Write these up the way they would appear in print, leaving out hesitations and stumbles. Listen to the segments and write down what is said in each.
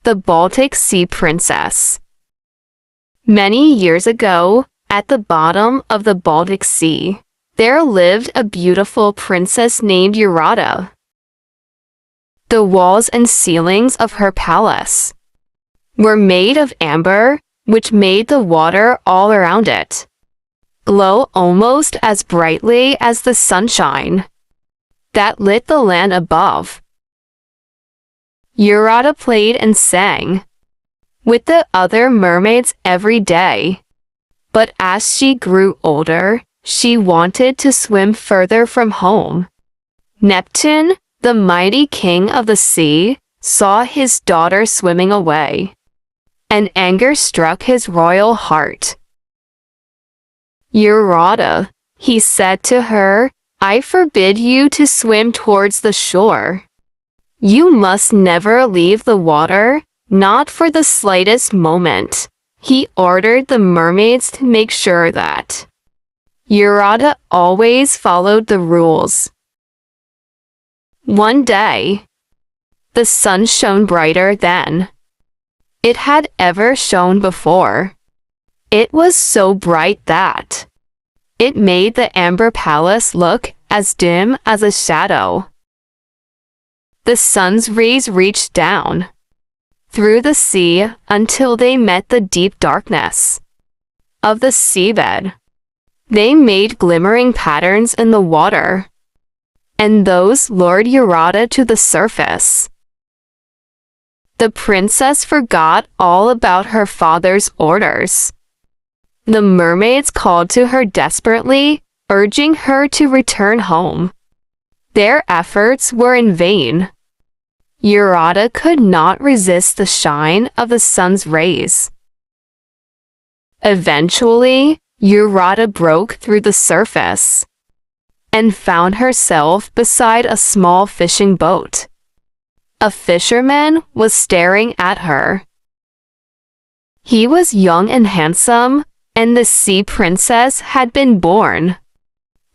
the Baltic Sea Princess. Many years ago, at the bottom of the Baltic Sea, there lived a beautiful princess named Urata. The walls and ceilings of her palace were made of amber, which made the water all around it glow almost as brightly as the sunshine that lit the land above. Urata played and sang with the other mermaids every day, but as she grew older, she wanted to swim further from home. Neptune, the mighty king of the sea, saw his daughter swimming away, and anger struck his royal heart. "Urata," he said to her, "I forbid you to swim towards the shore. You must never leave the water, not for the slightest moment." He ordered the mermaids to make sure that Urata always followed the rules. One day, the sun shone brighter than it had ever shone before. It was so bright that it made the amber palace look as dim as a shadow. The sun's rays reached down through the sea until they met the deep darkness of the seabed. They made glimmering patterns in the water, and those lured Urata to the surface. The princess forgot all about her father's orders. The mermaids called to her desperately, urging her to return home. Their efforts were in vain. Urata could not resist the shine of the sun's rays. Eventually, Urata broke through the surface and found herself beside a small fishing boat. A fisherman was staring at her. He was young and handsome, and the sea princess had been born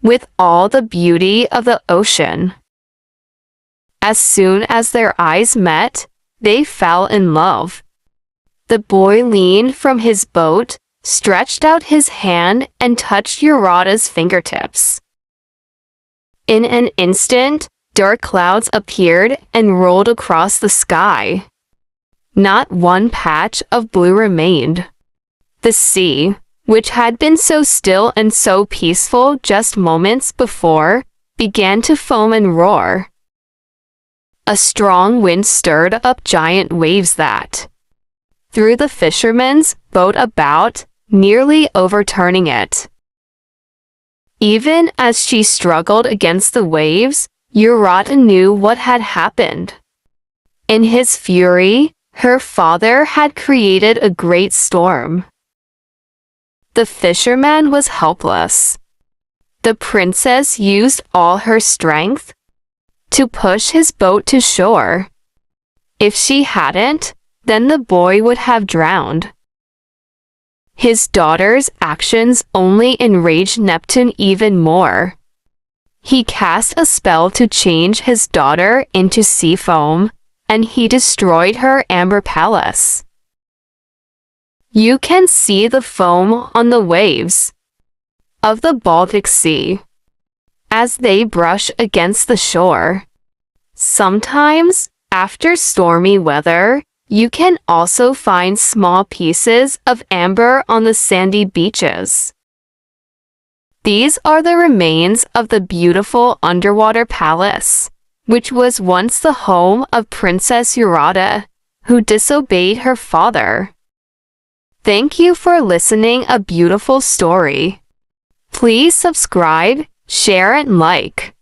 with all the beauty of the ocean. As soon as their eyes met, they fell in love. The boy leaned from his boat, stretched out his hand, and touched Urata's fingertips. In an instant, dark clouds appeared and rolled across the sky. Not one patch of blue remained. The sea, which had been so still and so peaceful just moments before, began to foam and roar. A strong wind stirred up giant waves that threw the fisherman's boat about, nearly overturning it. Even as she struggled against the waves, Urata knew what had happened. In his fury, her father had created a great storm. The fisherman was helpless. The princess used all her strength to push his boat to shore. If she hadn't, then the boy would have drowned. His daughter's actions only enraged Neptune even more. He cast a spell to change his daughter into sea foam, and he destroyed her amber palace. You can see the foam on the waves of the Baltic Sea as they brush against the shore. Sometimes, after stormy weather, you can also find small pieces of amber on the sandy beaches. These are the remains of the beautiful underwater palace, which was once the home of Princess Urata, who disobeyed her father. Thank you for listening a beautiful story. Please subscribe, share and like.